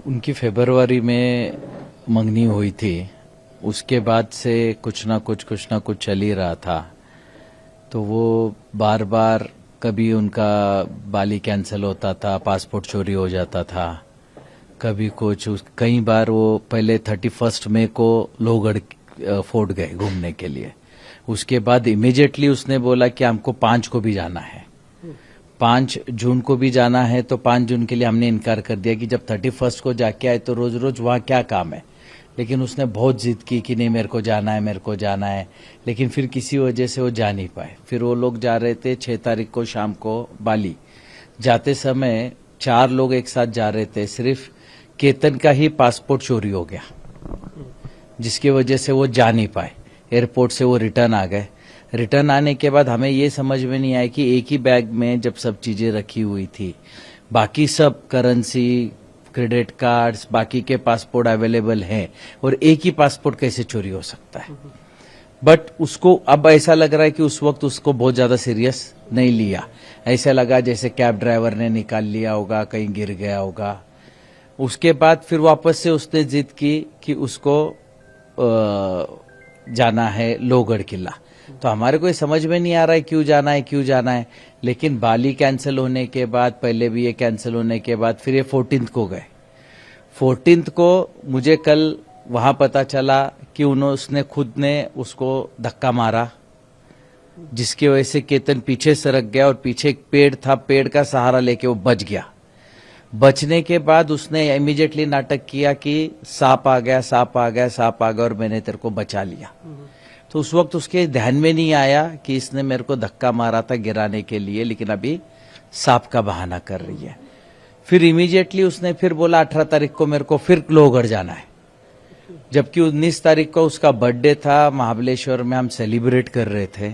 उनकी फरवरी में मंगनी हुई थी। उसके बाद से कुछ ना कुछ चल ही रहा था। तो वो बार बार कभी उनका बाली कैंसिल होता था, पासपोर्ट चोरी हो जाता था, कभी कुछ। कई बार वो पहले 31 मई को लोहगढ़ फोर्ट गए घूमने के लिए। उसके बाद इमीडिएटली उसने बोला कि हमको 5 को भी जाना है, 5 जून को भी जाना है। तो 5 जून के लिए हमने इनकार कर दिया कि जब 31 को जाके आए तो रोज रोज वहाँ क्या काम है। लेकिन उसने बहुत जिद की कि नहीं मेरे को जाना है, मेरे को जाना है। लेकिन फिर किसी वजह से वो जा नहीं पाए। फिर वो लोग जा रहे थे 6 तारीख को शाम को बाली। जाते समय 4 लोग एक साथ जा रहे थे। सिर्फ केतन का ही पासपोर्ट चोरी हो गया, जिसकी वजह से वो जा नहीं पाए। एयरपोर्ट से वो रिटर्न आ गए। रिटर्न आने के बाद हमें ये समझ में नहीं आया कि एक ही बैग में जब सब चीजें रखी हुई थी, बाकी सब करेंसी, क्रेडिट कार्ड्स, बाकी के पासपोर्ट अवेलेबल हैं, और एक ही पासपोर्ट कैसे चोरी हो सकता है। बट उसको अब ऐसा लग रहा है कि उस वक्त उसको बहुत ज्यादा सीरियस नहीं लिया। ऐसा लगा जैसे कैब ड्राइवर ने निकाल लिया होगा, कहीं गिर गया होगा। उसके बाद फिर वापस से उसने जिद की कि उसको जाना है लोहगढ़ किला। तो हमारे को ये समझ में नहीं आ रहा है क्यों जाना है। लेकिन बाली कैंसिल होने के बाद, पहले भी ये कैंसिल होने के बाद, फिर ये 14 को गए। 14 को मुझे कल वहां पता चला कि उसने खुद ने उसको धक्का मारा, जिसकी वजह से केतन पीछे सरक गया और पीछे एक पेड़ था, पेड़ का सहारा लेके वो बच गया। बचने के बाद उसने इमीडिएटली नाटक किया कि सांप आ गया और मैंने तेरे को बचा लिया। तो उस वक्त उसके ध्यान में नहीं आया कि इसने मेरे को धक्का मारा था गिराने के लिए, लेकिन अभी सांप का बहाना कर रही है। फिर इमीडिएटली उसने फिर बोला 18 तारीख को मेरे को फिर लोहगढ़ जाना है, जबकि 19 तारीख को उसका बर्थडे था। महाबलेश्वर में हम सेलिब्रेट कर रहे थे।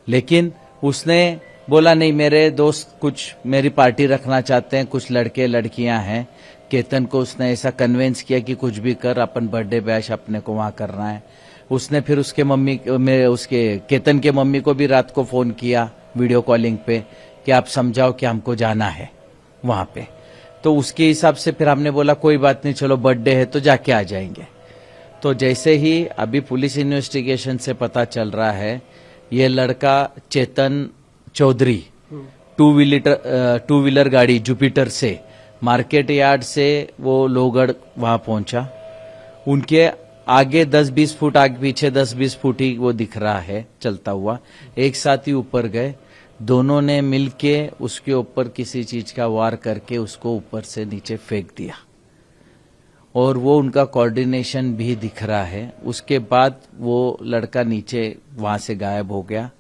लेकिन उसने बोला नहीं, मेरे दोस्त कुछ मेरी पार्टी रखना चाहते हैं, कुछ लड़के लड़कियां हैं। केतन को उसने ऐसा कन्विंस किया कि कुछ भी कर, अपन बर्थडे बैश अपने को वहां करना है। उसने फिर उसके केतन के मम्मी को भी रात को फोन किया वीडियो कॉलिंग पे कि आप समझाओ कि हमको जाना है वहां पे। तो उसके हिसाब से फिर हमने बोला कोई बात नहीं, चलो बर्थडे है तो जाके आ जाएंगे। तो जैसे ही अभी पुलिस इन्वेस्टिगेशन से पता चल रहा है, ये लड़का चेतन चौधरी टू व्हीलर गाड़ी जुपिटर से मार्केट यार्ड से वो लोहगढ़ वहां पहुंचा। उनके आगे 10-20 फुट, आगे पीछे 10-20 फुट ही वो दिख रहा है चलता हुआ। एक साथ ही ऊपर गए, दोनों ने मिलके उसके ऊपर किसी चीज का वार करके उसको ऊपर से नीचे फेंक दिया, और वो उनका कोऑर्डिनेशन भी दिख रहा है। उसके बाद वो लड़का नीचे वहां से गायब हो गया।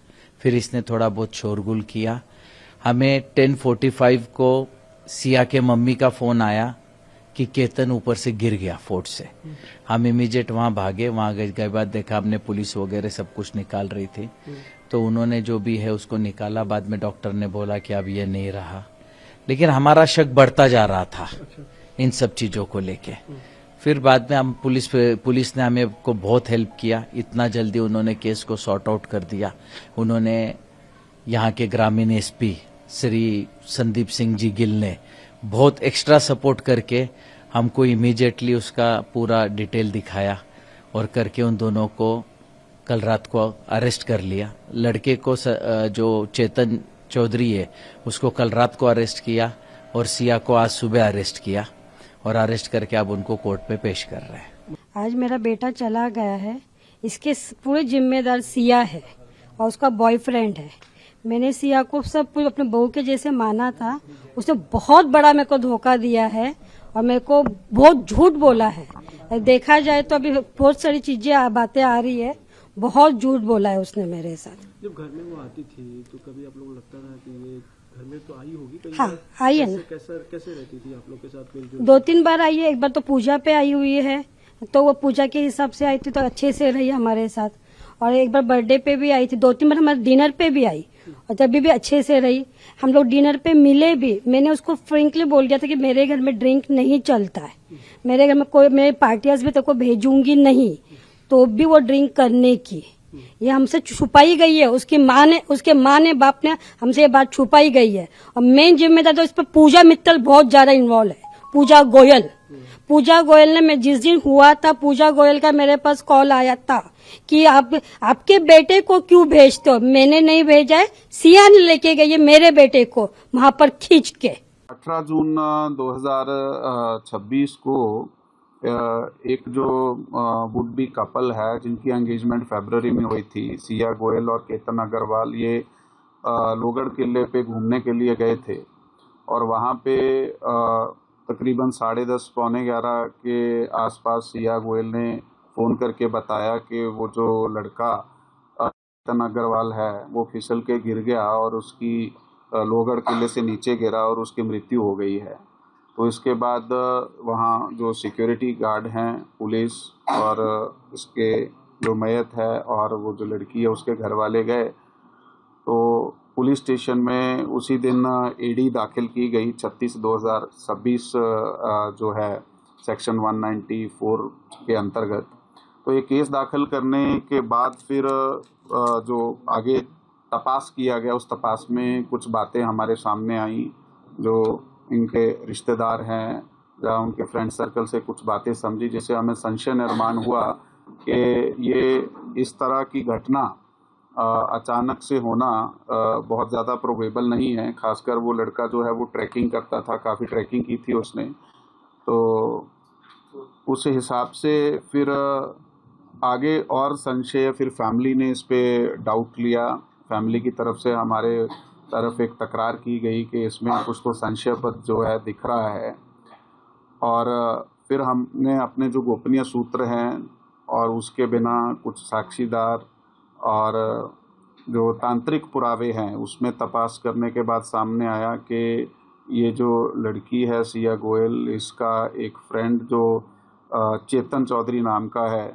फिर इसने थोड़ा बहुत शोरगुल किया। हमें 10:45 को सिया के मम्मी का फोन आया कि केतन ऊपर से गिर गया फोर्ट से। हम इमीडिएट वहां भागे। वहां गए के बाद देखा हमने पुलिस वगैरह सब कुछ निकाल रही थी। तो उन्होंने जो भी है उसको निकाला। बाद में डॉक्टर ने बोला कि अब ये नहीं रहा। लेकिन हमारा शक बढ़ता जा रहा था इन सब चीजों को लेके। फिर बाद में हम पुलिस ने हमें को बहुत हेल्प किया। इतना जल्दी उन्होंने केस को सॉर्ट आउट कर दिया। उन्होंने यहाँ के ग्रामीण एसपी श्री संदीप सिंह जी गिल ने बहुत एक्स्ट्रा सपोर्ट करके हमको इमीडिएटली उसका पूरा डिटेल दिखाया, और करके उन दोनों को कल रात को अरेस्ट कर लिया। लड़के को जो चेतन चौधरी है उसको कल रात को अरेस्ट किया, और सिया को आज सुबह अरेस्ट किया, और अरेस्ट करके अब उनको कोर्ट पे पेश कर रहे हैं। आज मेरा बेटा चला गया है, इसके पूरे जिम्मेदार सिया है और उसका बॉयफ्रेंड है। मैंने सिया को सब कुछ अपने बहू के जैसे माना था। उसने बहुत बड़ा मेरे को धोखा दिया है और मेरे को बहुत झूठ बोला है। देखा जाए तो अभी बहुत सारी चीजें बातें आ रही है, बहुत झूठ बोला है उसने मेरे साथ। जब घर में वो आती थी तो कभी आप लोग लगता था कि ये घर में तो आई होगी कहीं? हाँ, आई है ना। कैसे रहती थी आप लोग के साथ? मिलजुल 2-3 बार आई है। एक बार तो पूजा पे आई हुई है, तो वो पूजा के हिसाब से आई थी, तो अच्छे से रही हमारे साथ। और एक बार बर्थडे पे भी आई थी। 2-3 बार हमारे डिनर पे भी आई, और तभी भी अच्छे से रही। हम लोग डिनर पे मिले भी। मैंने उसको फ्रेंकली बोल दिया था कि मेरे घर में ड्रिंक नहीं चलता है, मेरे घर में कोई, मेरी पार्टियां भी तेको भेजूंगी नहीं। तो भी वो ड्रिंक करने की ये हमसे छुपाई गई है। उसके माँ ने बाप ने हमसे ये बात छुपाई गई है। और मेन जिम्मेदार तो इस पर पूजा मित्तल बहुत ज्यादा इन्वॉल्व है। पूजा गोयल पूजा गोयल ने, मैं जिस दिन हुआ था पूजा गोयल का मेरे पास कॉल आया था कि आप आपके बेटे को क्यों भेजते हो। मैंने नहीं भेजा है, सिया ने लेके गई है मेरे बेटे को वहां पर खींच के। 18 जून 2026 को एक जो वुड बी कपल है जिनकी एंगेजमेंट फरवरी में हुई थी, सिया गोयल और केतन अग्रवाल, ये लोहगढ़ किले पे घूमने के लिए गए थे और वहाँ पे तकरीबन 10:30 पौने 11 के आसपास सिया गोयल ने फ़ोन करके बताया कि वो जो लड़का केतन अग्रवाल है वो फिसल के गिर गया और उसकी लोहगढ़ किले से नीचे गिरा और उसकी मृत्यु हो गई है। तो इसके बाद वहाँ जो सिक्योरिटी गार्ड हैं, पुलिस और इसके जो मयत है और वो जो लड़की है उसके घर वाले गए, तो पुलिस स्टेशन में उसी दिन एडी दाखिल की गई 36/2026 जो है सेक्शन 194 के अंतर्गत। तो ये केस दाखिल करने के बाद फिर जो आगे तपास किया गया, उस तपास में कुछ बातें हमारे सामने आई। जो इनके रिश्तेदार हैं या उनके फ्रेंड सर्कल से कुछ बातें समझी, जिससे हमें संशय निर्माण हुआ कि ये इस तरह की घटना अचानक से होना बहुत ज़्यादा प्रोबेबल नहीं है। खासकर वो लड़का जो है वो ट्रैकिंग करता था, काफ़ी ट्रैकिंग की थी उसने, तो उस हिसाब से फिर आगे और संशय, फिर फैमिली ने इस पे डाउट लिया। फैमिली की तरफ से हमारे तरफ एक तकरार की गई कि इसमें कुछ तो संशयपद जो है दिख रहा है, और फिर हमने अपने जो गोपनीय सूत्र हैं और उसके बिना कुछ साक्षीदार और जो तांत्रिक पुरावे हैं उसमें तपास करने के बाद सामने आया कि ये जो लड़की है सिया गोयल, इसका एक फ्रेंड जो चेतन चौधरी नाम का है,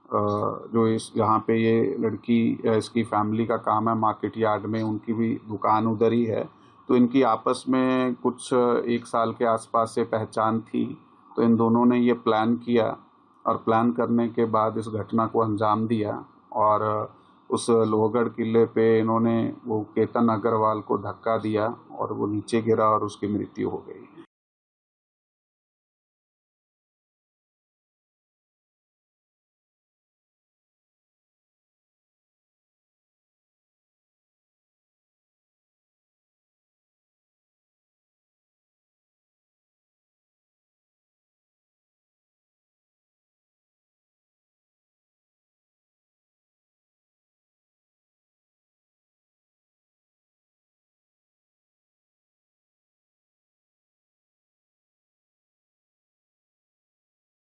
जो इस यहाँ पे ये लड़की, इसकी फैमिली का काम है मार्केट यार्ड में, उनकी भी दुकान उधर ही है। तो इनकी आपस में कुछ 1 साल के आसपास से पहचान थी। तो इन दोनों ने ये प्लान किया और प्लान करने के बाद इस घटना को अंजाम दिया और उस लोहगढ़ किले पे इन्होंने वो केतन अग्रवाल को धक्का दिया और वो नीचे गिरा और उसकी मृत्यु हो गई।